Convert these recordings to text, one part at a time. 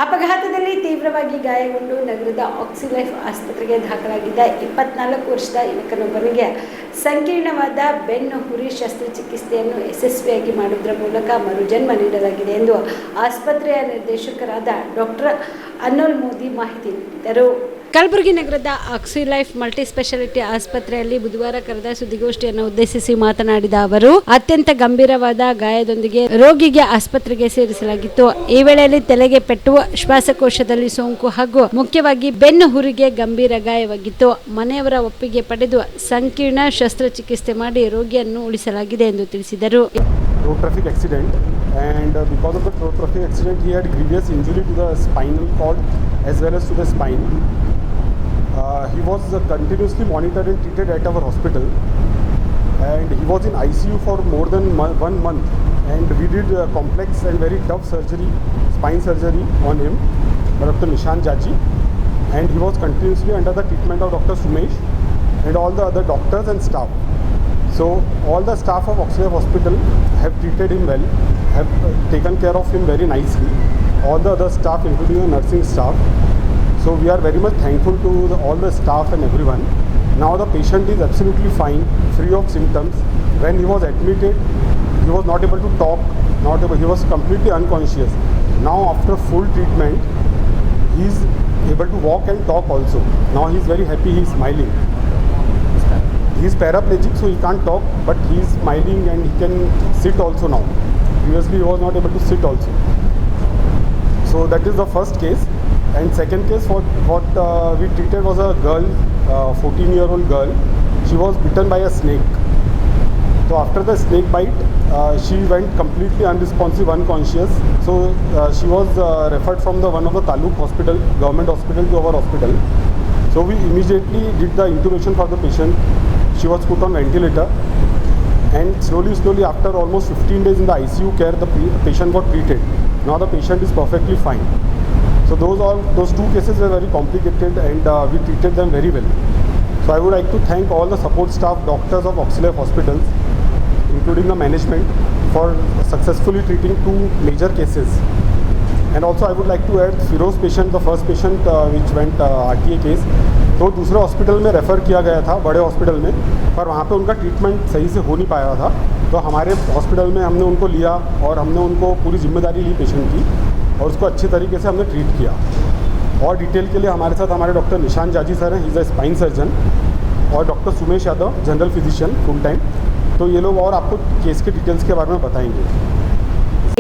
ಅಪಘಾತದಲ್ಲಿ ತೀವ್ರವಾಗಿ ಗಾಯಗೊಂಡು ನಗರದ ಆಕ್ಸಿಲೈಫ್ ಆಸ್ಪತ್ರೆಗೆ ದಾಖಲಾಗಿದ್ದ 24 ವರ್ಷದ ಯುವಕನೊಬ್ಬನಿಗೆ ಸಂಕೀರ್ಣವಾದ ಬೆನ್ನು ಹುರಿ ಶಸ್ತ್ರಚಿಕಿತ್ಸೆಯನ್ನು ಯಶಸ್ವಿಯಾಗಿ ಮಾಡುವುದರ ಮೂಲಕ ಮರುಜನ್ಮ ನೀಡಲಾಗಿದೆ ಎಂದು ಆಸ್ಪತ್ರೆಯ ನಿರ್ದೇಶಕರಾದ ಡಾಕ್ಟರ್ ಅನುಲ್ ಮೋದಿ ಮಾಹಿತಿ ನೀಡಿದರು. ಕಲಬುರಗಿ ನಗರದ ಆಕ್ಸಿಲೈಫ್ ಮಲ್ಟಿ ಸ್ಪೆಷಾಲಿಟಿ ಆಸ್ಪತ್ರೆಯಲ್ಲಿ ಬುಧವಾರ ಕರೆದ ಸುದ್ದಿಗೋಷ್ಠಿಯನ್ನು ಉದ್ದೇಶಿಸಿ ಮಾತನಾಡಿದ ಅವರು, ಅತ್ಯಂತ ಗಂಭೀರವಾದ ಗಾಯದೊಂದಿಗೆ ರೋಗಿಗೆ ಆಸ್ಪತ್ರೆಗೆ ಸೇರಿಸಲಾಗಿತ್ತು. ಈ ವೇಳೆಯಲ್ಲಿ ತಲೆಗೆ ಪೆಟ್ಟು, ಶ್ವಾಸಕೋಶದಲ್ಲಿ ಸೋಂಕು ಹಾಗೂ ಮುಖ್ಯವಾಗಿ ಬೆನ್ನು ಹುರಿಗೆ ಗಂಭೀರ ಗಾಯವಾಗಿತ್ತು. ಮನೆಯವರ ಒಪ್ಪಿಗೆ ಪಡೆದು ಸಂಕೀರ್ಣ ಶಸ್ತ್ರಚಿಕಿತ್ಸೆ ಮಾಡಿ ರೋಗಿಯನ್ನು ಉಳಿಸಲಾಗಿದೆ ಎಂದು ತಿಳಿಸಿದರು. Road traffic accident, and because of the road traffic accident he had grievous injury to the spinal cord as well as to the spine. He was continuously monitored and treated at our hospital, and he was in ICU for more than 1 month, and we did complex and very tough surgery, spine surgery on him by Dr. Nishan Jaji, and he was continuously under the treatment of Dr. Sumesh and all the other doctors and staff. So all the staff of Oxley Hospital have treated him well, have taken care of him very nicely, all the other staff including the nursing staff. So we are very much thankful to all the staff and everyone. Now the patient is absolutely fine, free of symptoms. When he was admitted, he was not able to talk, he was completely unconscious. Now after full treatment, he is able to walk and talk also. Now he is very happy, he is smiling. He is paraplegic, so he can't talk, but he is smiling and he can sit also now. Previously he was not able to sit also. So that is the first case. And second case, what we treated was a girl, 14-year-old girl. She was bitten by a snake. So after the snake bite, she went completely unresponsive, unconscious. So she was referred from one of the Taluk hospital, government hospital, to our hospital. So we immediately did the intubation for the patient. She was put on ventilator, and slowly after almost 15 days in the ICU care, the patient got treated. Now the patient is perfectly fine. So those two cases were very complicated, and we treated them very well. So I would like to thank all the support staff, doctors of Oxley Hospitals, including the management, for successfully treating 2 major cases. And also I would like to add Firoz patient, the first patient which went RTA case, तो दूसरे hospital में refer किया गया था, बड़े hospital में, पर वहाँ पे उनका ट्रीटमेंट सही से हो नहीं पाया था. तो हमारे हॉस्पिटल में हमने उनको लिया और हमने उनको पूरी जिम्मेदारी ली पेशेंट की, और उसको अच्छी तरीके से हमने ट्रीट किया. और डिटेल के लिए हमारे साथ हमारे डॉक्टर निशान जाजी सर हैं, he is a spine surgeon, और doctor Sumesh Yadav, general physician full time. तो ये लोग और आपको केस के डिटेल्स के बारे में बताएंगे.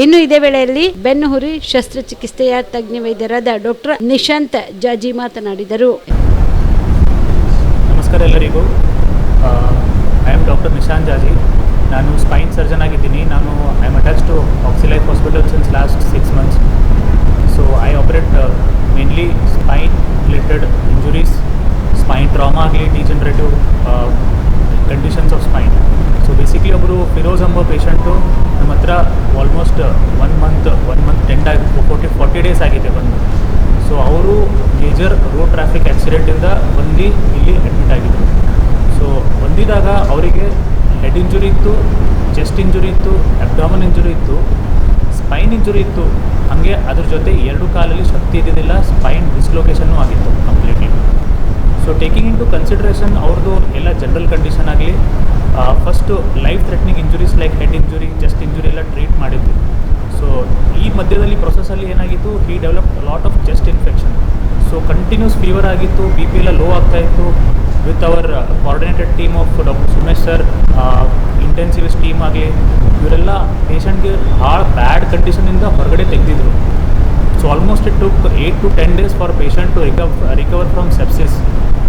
ಇನ್ನು ಇದೇ ವೇಳೆಯಲ್ಲಿ ಬೆನ್ನು ಹುರಿ ಶಸ್ತ್ರಚಿಕಿತ್ಸೆಯ ತಜ್ಞ ವೈದ್ಯರಾದ ಡಾಕ್ಟರ್ ನಿಶಾಂತ್ ಜಾಜಿ ಮಾತನಾಡಿದರು. ನಮಸ್ಕಾರ ಎಲ್ಲರಿಗೂ. I am doctor Nishant Jaji. ನಾನು ಸ್ಪೈನ್ ಸರ್ಜನ್ ಆಗಿದ್ದೀನಿ. I am attach to Oxilife hospital since last 6 months. So I operate mainly spine related injuries, spine trauma ಆಗಲಿ, degenerative conditions of spine. So basically ಒಬ್ಬರು ಫಿರೋಜ್ ಎಂಬ ಪೇಷಂಟು ನಮ್ಮ ಹತ್ರ ಆಲ್ಮೋಸ್ಟ್ 1 month 10 40 days ಆಗಿದೆ ಬಂದು. So ಅವರು ಮೇಜರ್ ರೋಡ್ ಟ್ರಾಫಿಕ್ ಆಕ್ಸಿಡೆಂಟಿಂದ ಬಂದು ಇಲ್ಲಿ ಅಡ್ಮಿಟ್ ಆಗಿದ್ದರು. ಸೊ ಬಂದಿದ್ದಾಗ ಅವರಿಗೆ ಹೆಡ್ ಇಂಜುರಿ ಇತ್ತು, ಚೆಸ್ಟ್ ಇಂಜುರಿ ಇತ್ತು, ಅಬ್ಡಾಮನ್ ಇಂಜುರಿ ಇತ್ತು, ಸ್ಪೈನ್ ಇಂಜುರಿ ಇತ್ತು. ಹಾಗೆ ಅದ್ರ ಜೊತೆ 2 ಕಾಲಲ್ಲಿ ಶಕ್ತಿ ಇದ್ದಿದ್ದಿಲ್ಲ, ಸ್ಪೈನ್ ಡಿಸ್ಲೊಕೇಷನ್ನು ಆಗಿತ್ತು completely. So taking in to consideration ಅವ್ರದ್ದು ಎಲ್ಲ ಜನರಲ್ ಕಂಡೀಷನ್ ಆಗಲಿ, first life threatening injuries like head injury, chest injury ಎಲ್ಲ ಟ್ರೀಟ್ ಮಾಡಿದ್ವಿ. ಸೊ ಈ ಮಧ್ಯದಲ್ಲಿ ಪ್ರೊಸೆಸಲ್ಲಿ ಏನಾಗಿತ್ತು, he develop lot of chest infection. So continuous fever ಆಗಿತ್ತು, ಬಿ ಪಿ ಎಲ್ಲ ಲೋ ಆಗ್ತಾಯಿತ್ತು. With our coordinated team of doctor Sumesh sir, intensivist team ಆಗಲಿ, ಇವರೆಲ್ಲ ಪೇಷಂಟ್ಗೆ ಭಾಳ ಬ್ಯಾಡ್ ಕಂಡೀಷನಿಂದ ಹೊರಗಡೆ ತೆಗೆದಿದ್ರು. So almost it took 8 to 10 days for patient to recover from sepsis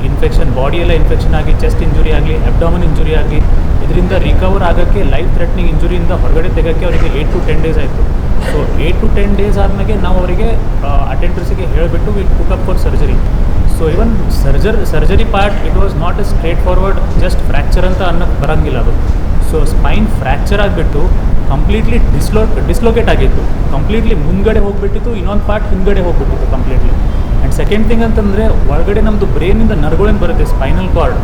infection. ಬಾಡಿಯೆಲ್ಲ ಇನ್ಫೆಕ್ಷನ್ ಆಗಿ, ಚೆಸ್ಟ್ ಇಂಜುರಿ ಆಗಲಿ, ಅಬ್ಡಾಮನ್ ಇಂಜುರಿ ಆಗಲಿ, ಇದರಿಂದ ರಿಕವರ್ ಆಗೋಕ್ಕೆ, ಲೈಫ್ ಥ್ರೆಟ್ನಿಂಗ್ ಇಂಜುರಿಯಿಂದ ಹೊರಗಡೆ ತೆಗೋಕ್ಕೆ ಅವರಿಗೆ 8 to 10 days ಆಯಿತು. ಸೊ 8 to 10 days ಆದಮೇಲೆ ನಾವು ಅವರಿಗೆ ಅಟೆಂಡರ್ಸಿಗೆ ಹೇಳಿಬಿಟ್ಟು we took up for surgery. So even surgery part it was not A straight forward just fracture ಅಂತ ಅನ್ನೋಕ್ಕೆ ಬರೋಂಗಿಲ್ಲ ಅದು. ಸೊ ಸ್ಪೈನ್ ಫ್ರ್ಯಾಕ್ಚರ್ ಆಗಿಬಿಟ್ಟು ಕಂಪ್ಲೀಟ್ಲಿ ಡಿಸ್ಲೊಕೇಟ್ ಆಗಿತ್ತು, ಕಂಪ್ಲೀಟ್ಲಿ ಮುಂದ್ಗಡೆ ಹೋಗಿಬಿಟ್ಟಿತ್ತು, ಇನ್ನೊಂದು ಪಾರ್ಟ್ ಹಿಂದ್ಗಡೆ ಹೋಗಿಬಿಟ್ಟಿತ್ತು ಕಂಪ್ಲೀಟ್ಲಿ. ಆ್ಯಂಡ್ ಸೆಕೆಂಡ್ ಥಿಂಗ್ ಅಂತಂದರೆ, ಒಳಗಡೆ ನಮ್ಮದು ಬ್ರೈನಿಂದ ನರ್ಗಳೇನು ಬರುತ್ತೆ ಸ್ಪೈನಲ್ ಕಾರ್ಡ್,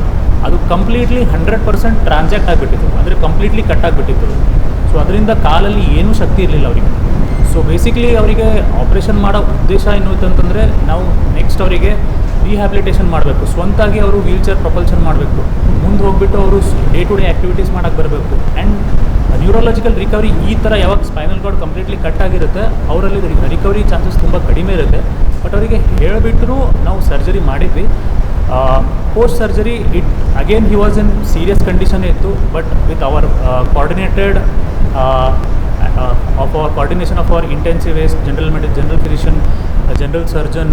ಅದು ಕಂಪ್ಲೀಟ್ಲಿ 100% ಟ್ರಾನ್ಸಾಕ್ಟ್ ಆಗಿಬಿಟ್ಟಿತ್ತು, ಅಂದರೆ ಕಂಪ್ಲೀಟ್ಲಿ ಕಟ್ ಆಗಿಬಿಟ್ಟಿತ್ತು. ಸೊ ಅದರಿಂದ ಕಾಲಲ್ಲಿ ಏನೂ ಶಕ್ತಿ ಇರಲಿಲ್ಲ ಅವರಿಗೆ. ಸೊ ಬೇಸಿಕ್ಲಿ ಅವರಿಗೆ ಆಪ್ರೇಷನ್ ಮಾಡೋ ಉದ್ದೇಶ ಏನು ಅಂತಂದರೆ ನಾವು ನೆಕ್ಸ್ಟ್ ಅವರಿಗೆ ರಿಹ್ಯಾಬಿಲಿಟೇಷನ್ ಮಾಡಬೇಕು, ಸ್ವಂತಾಗಿ ಅವರು ವೀಲ್ ಚೇರ್ ಪ್ರಪಲ್ಷನ್ ಮಾಡಬೇಕು, ಮುಂದೆ ಹೋಗ್ಬಿಟ್ಟು ಅವರು ಡೇ ಟು ಡೇ ಆ್ಯಕ್ಟಿವಿಟೀಸ್ ಮಾಡೋಕ್ಕೆ ಬರಬೇಕು. ಆ್ಯಂಡ್ ನ್ಯೂರಾಲಜಿಕಲ್ ರಿಕವರಿ ಈ ಥರ ಯಾವಾಗ ಸ್ಪೈನಲ್ ಕಾರ್ಡ್ ಕಂಪ್ಲೀಟ್ಲಿ ಕಟ್ ಆಗಿರುತ್ತೆ ಅವರಲ್ಲಿ ರಿಕವರಿ ಚಾನ್ಸಸ್ ತುಂಬ ಕಡಿಮೆ ಇರುತ್ತೆ. ಬಟ್ ಅವರಿಗೆ ಹೇಳಿಬಿಟ್ಟು ನಾವು ಸರ್ಜರಿ ಮಾಡಿದ್ವಿ. Post surgery again he was in serious condition ಇತ್ತು. But with our coordinated coordination of our intensivist, general physician, general surgeon,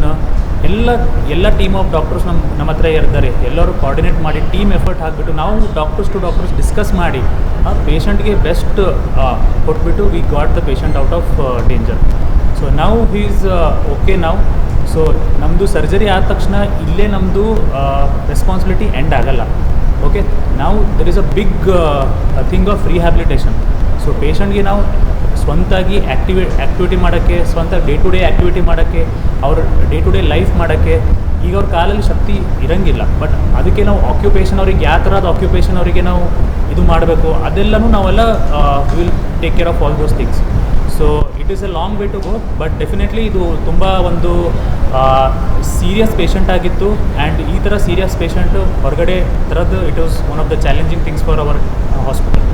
ಎಲ್ಲ ಟೀಮ್ ಆಫ್ ಡಾಕ್ಟರ್ಸ್ ನಮ್ಮ ಹತ್ರ ಇರ್ತಾರೆ. ಎಲ್ಲರೂ ಕೋಆರ್ಡಿನೇಟ್ ಮಾಡಿ ಟೀಮ್ ಎಫರ್ಟ್ ಹಾಕಿಬಿಟ್ಟು ನಾವು ಡಾಕ್ಟರ್ಸ್ ಟು ಡಾಕ್ಟರ್ಸ್ ಡಿಸ್ಕಸ್ ಮಾಡಿ ಆ ಪೇಷಂಟ್ಗೆ ಬೆಸ್ಟ್ ಕೊಟ್ಬಿಟ್ಟು we got the patient out of danger. So ನಾವು ಹಿ ಈಸ್ ಓಕೆ ನಾವು. ಸೊ ನಮ್ಮದು ಸರ್ಜರಿ ಆದ ತಕ್ಷಣ ಇಲ್ಲೇ ನಮ್ಮದು ರೆಸ್ಪಾನ್ಸಿಬಿಲಿಟಿ ಎಂಡ್ ಆಗಲ್ಲ. ಓಕೆ, ನಾವು there is a big thing of rehabilitation. So ಪೇಷಂಟ್ಗೆ ನಾವು ಸ್ವಂತಾಗಿ ಆ್ಯಕ್ಟಿವಿಟಿ ಮಾಡೋಕ್ಕೆ, ಸ್ವಂತ ಡೇ ಟು ಡೇ ಆ್ಯಕ್ಟಿವಿಟಿ ಮಾಡೋಕ್ಕೆ, ಅವ್ರ ಡೇ ಟು ಡೇ ಲೈಫ್ ಮಾಡೋಕ್ಕೆ ಈಗ ಅವ್ರ ಕಾಲಲ್ಲಿ ಶಕ್ತಿ ಇರೋಂಗಿಲ್ಲ. ಬಟ್ ಅದಕ್ಕೆ ನಾವು ಆಕ್ಯುಪೇಷನ್ ಅವ್ರಿಗೆ ಯಾವ ಥರದ ಆಕ್ಯುಪೇಷನ್ ಅವರಿಗೆ ನಾವು ಇದು ಮಾಡಬೇಕು ಅದೆಲ್ಲನೂ ನಾವೆಲ್ಲ will take care of all those things. So it is a long way to go. But definitely ಇದು ತುಂಬ ಒಂದು ಸೀರಿಯಸ್ ಪೇಷಂಟ್ ಆಗಿತ್ತು. ಆ್ಯಂಡ್ ಈ ಥರ ಸೀರಿಯಸ್ ಪೇಷಂಟು ಹೊರಗಡೆ ಥರದ್ದು it was one of the challenging things for our hospital.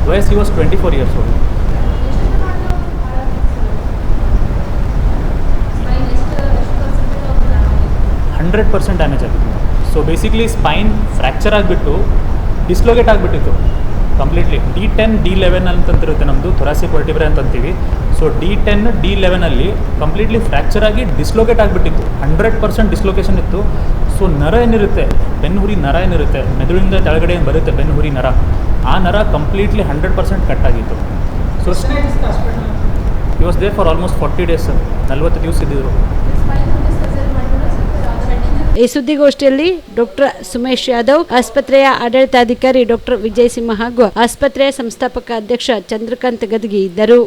ವಯಸ್ಸು he was 24 years old. 100% damage ಆಗಿತ್ತು. ಸೊ ಬೇಸಿಕ್ಲಿ ಸ್ಪೈನ್ ಫ್ರ್ಯಾಕ್ಚರ್ ಆಗಿಬಿಟ್ಟು ಡಿಸ್ಲೊಕೇಟ್ ಆಗಿಬಿಟ್ಟಿತ್ತು ಕಂಪ್ಲೀಟ್ಲಿ. D10 D11 ಅಂತಂತಿರುತ್ತೆ ನಮ್ಮದು ಥೊರಾಸಿಕ್ ವರ್ಟಿಬ್ರೆ ಅಂತಂತೀವಿ. So D10 D11 completely fracture ಆಗಿ ಡಿಸ್ಲೊಕೇಟ್ ಆಗಿಬಿಟ್ಟಿತ್ತು. 100% dislocation ಇತ್ತು. ಸೊ ನರ ಏನಿರುತ್ತೆ, ಬೆನ್ನುಹುರಿ ನರ ಏನಿರುತ್ತೆ, ಮೆದುಳಿಂದ ಕೆಳಗಡೆ ಏನು ಬರುತ್ತೆ ಬೆನ್ನುಹುರಿ ನರ, ಆ ನರ ಕಂಪ್ಲೀಟ್ಲಿ 100% ಕಟ್ ಆಗಿತ್ತು. So he was there for almost 40 days. 40 ದಿವಸ ಇದ್ದಿದ್ರು. ಈ ಸುದ್ದಿಗೋಷ್ಠಿಯಲ್ಲಿ ಡಾಕ್ಟರ್ ಸುಮೇಶ್ ಯಾದವ್, ಆಸ್ಪತ್ರೆಯ ಆಡಳಿತಾಧಿಕಾರಿ ಡಾಕ್ಟರ್ ವಿಜಯ್ ಸಿಂಹ ಹಾಗೂ ಆಸ್ಪತ್ರೆಯ ಸಂಸ್ಥಾಪಕ ಅಧ್ಯಕ್ಷ ಚಂದ್ರಕಾಂತ್ ಗದ್ಗಿ ಇದ್ದರು.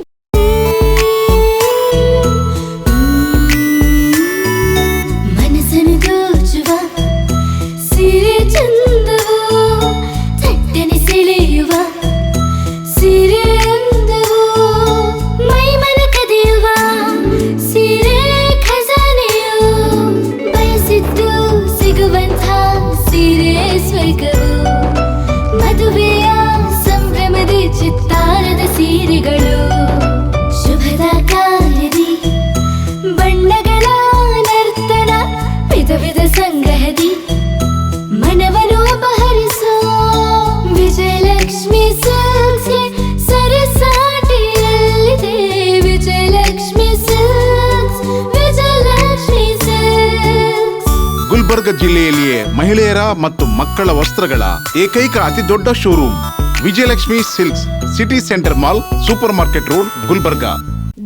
ಗುಲ್ಬರ್ಗ ಜಿಲ್ಲೆಯಲ್ಲಿಯೇ ಮಹಿಳೆಯರ ಮತ್ತು ಮಕ್ಕಳ ವಸ್ತ್ರಗಳ ಏಕೈಕ ಅತಿ ದೊಡ್ಡ showroom Vijayalakshmi silks, city centre mall, super market road, Gulbarga.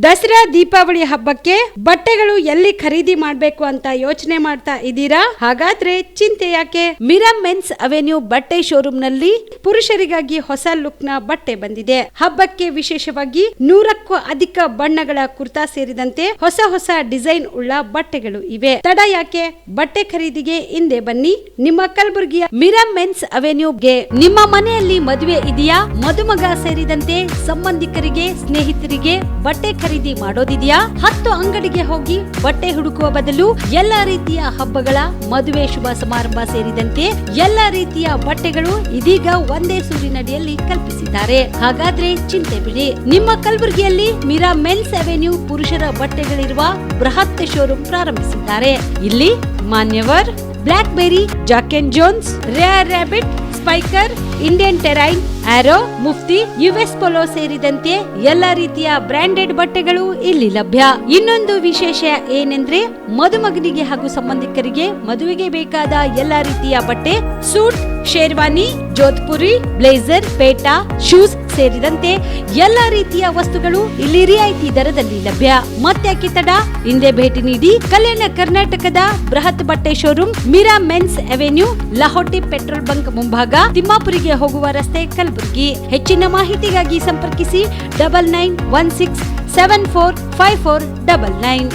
Dasara Deepavali ಹಬ್ಬಕ್ಕೆ ಬಟ್ಟೆಗಳು ಎಲ್ಲಿ ಖರೀದಿ ಮಾಡಬೇಕು ಅಂತ ಯೋಚನೆ ಮಾಡ್ತಾ ಇದ್ದೀರಾ? ಹಾಗಾದ್ರೆ ಚಿಂತೆ ಯಾಕೆ? ಮಿರಾ ಮೆನ್ಸ್ ಅವೆನ್ಯೂ ಬಟ್ಟೆ ಶೋರೂಮ್ ನಲ್ಲಿ ಪುರುಷರಿಗಾಗಿ ಹೊಸ ಲುಕ್ ನ ಬಟ್ಟೆ ಬಂದಿದೆ. ಹಬ್ಬಕ್ಕೆ ವಿಶೇಷವಾಗಿ 100ಕ್ಕೂ ಅಧಿಕ ಬಣ್ಣಗಳ ಕುರ್ತಾ ಸೇರಿದಂತೆ ಹೊಸ ಡಿಸೈನ್ ಉಳ್ಳ ಬಟ್ಟೆಗಳು ಇವೆ. ತಡ ಯಾಕೆ? ಬಟ್ಟೆ ಖರೀದಿಗೆ ಹಿಂದೆ ಬನ್ನಿ. ನಿಮ್ಮ ಕಲಬುರಗಿಯ ಮಿರಾ ಮೆನ್ಸ್ ಅವೆನ್ಯೂಗೆ. ನಿಮ್ಮ ಮನೆಯಲ್ಲಿ ಮದುವೆ ಇದೆಯಾ? ಮದುಮಗ ಸೇರಿದಂತೆ ಸಂಬಂಧಿಕರಿಗೆ, ಸ್ನೇಹಿತರಿಗೆ ಬಟ್ಟೆ ಖರೀದಿ ಮಾಡೋದಿದೆಯಾ? 10 ಅಂಗಡಿಗೆ ಹೋಗಿ ಬಟ್ಟೆ ಹುಡುಕುವ ಬದಲು ಎಲ್ಲಾ ರೀತಿಯ ಹಬ್ಬಗಳ, ಮದುವೆ, ಶುಭ ಸಮಾರಂಭ ಸೇರಿದಂತೆ ಎಲ್ಲಾ ರೀತಿಯ ಬಟ್ಟೆಗಳು ಇದೀಗ ಒಂದೇ ಸೂರಿನಡಿಯಲ್ಲಿ ಕಲ್ಪಿಸಿದ್ದಾರೆ. ಹಾಗಾದ್ರೆ ಚಿಂತೆ ಬಿಡಿ. ನಿಮ್ಮ ಕಲಬುರಗಿಯಲ್ಲಿ ಮಿರಾ ಮೆನ್ಸ್ ಅವೆನ್ಯೂ ಪುರುಷರ ಬಟ್ಟೆಗಳಿರುವ ಬೃಹತ್ ಶೋರೂಮ್ ಪ್ರಾರಂಭಿಸಿದ್ದಾರೆ. ಇಲ್ಲಿ Manyavar, Blackberry, Jack and Jones, Rare Rabbit, Spykar, Indian Terrain, Arrow, Mufti, US Polo ಸೇರಿದಂತೆ ಎಲ್ಲ ರೀತಿಯ ಬ್ರಾಂಡೆಡ್ ಬಟ್ಟೆಗಳು ಇಲ್ಲಿ ಲಭ್ಯ. ಇನ್ನೊಂದು ವಿಶೇಷ ಏನೆಂದ್ರೆ ಮದುಮಗನಿಗೆ ಹಾಗೂ ಸಂಬಂಧಿಕರಿಗೆ ಮದುವೆಗೆ ಬೇಕಾದ ಎಲ್ಲ ರೀತಿಯ ಬಟ್ಟೆ, ಸೂಟ್, ಶೇರ್ವಾನಿ, ಜೋಧ್ಪುರಿ, ಬ್ಲೇಸರ್, ಪೇಟಾ, ಶೂಸ್ ಸೇರಿದಂತೆ ಎಲ್ಲ ರೀತಿಯ ವಸ್ತುಗಳು ಇಲ್ಲಿ ರಿಯಾಯಿತಿ ದರದಲ್ಲಿ ಲಭ್ಯ. ಮತ್ತೆ ತಡ, ಹಿಂದೆ ಭೇಟಿ ನೀಡಿ. ಕಲ್ಯಾಣ ಕರ್ನಾಟಕದ ಬೃಹತ್ ಬಟ್ಟೆ showroom Mira men's avenue, Lahoti petrol bunk ಮುಂಭಾಗ, ತಿಮ್ಮಾಪುರಿಗೆ ಹೋಗುವ ರಸ್ತೆ, ಕಲಬುರಗಿ. ಹೆಚ್ಚಿನ ಮಾಹಿತಿಗಾಗಿ ಸಂಪರ್ಕಿಸಿ 9916745499.